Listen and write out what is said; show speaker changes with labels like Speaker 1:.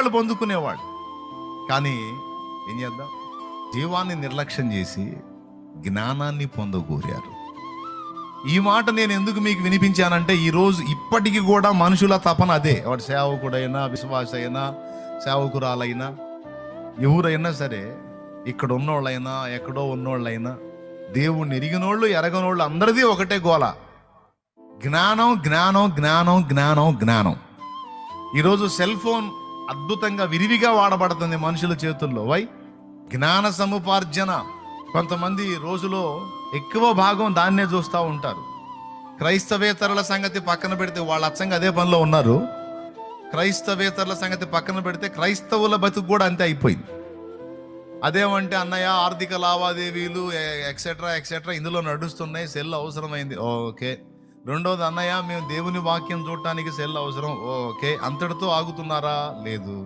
Speaker 1: పొందుకునేవాడు. కానీ ఏం చేద్దాం, జీవాన్ని నిర్లక్ష్యం చేసి జ్ఞానాన్ని పొందగోరారు. ఈ మాట నేను ఎందుకు మీకు వినిపించానంటే, ఈరోజు ఇప్పటికీ కూడా మనుషుల తపన అదే. వాడు సేవకుడైనా, విశ్వాస అయినా, సేవకురాలైనా, ఎవరైనా సరే, ఇక్కడ ఉన్నోళ్ళైనా ఎక్కడో ఉన్నోళ్ళైనా, దేవుణ్ణి ఎరిగినోళ్ళు ఎరగనోళ్ళు అందరిది ఒకటే గోల, జ్ఞానం జ్ఞానం జ్ఞానం జ్ఞానం జ్ఞానం. ఈరోజు సెల్ ఫోన్ అద్భుతంగా విరివిగా వాడబడుతుంది మనుషుల చేతుల్లో. వై? జ్ఞాన సముపార్జన. కొంతమంది రోజులో ఎక్కువ భాగం దాన్నే చూస్తూ ఉంటారు. క్రైస్తవేతరుల సంగతి పక్కన పెడితే, వాళ్ళు అచ్చంగా అదే పనిలో ఉన్నారు. క్రైస్తవేతరుల సంగతి పక్కన పెడితే క్రైస్తవుల బతుకు కూడా అంతే అయిపోయింది. అదేమంటే, అన్నయ్య ఆర్థిక లావాదేవీలు ఎక్సెట్రా ఎక్సెట్రా ఇందులో నడుస్తున్నాయి, సెల్ అవసరమైంది, ఓకే. రెండోది, అన్నయ్య మేము దేవుని వాక్యం చూడటానికి సెల్ అవసరం, ఓకే. అంతటితో ఆగుతున్నారా? లేదు.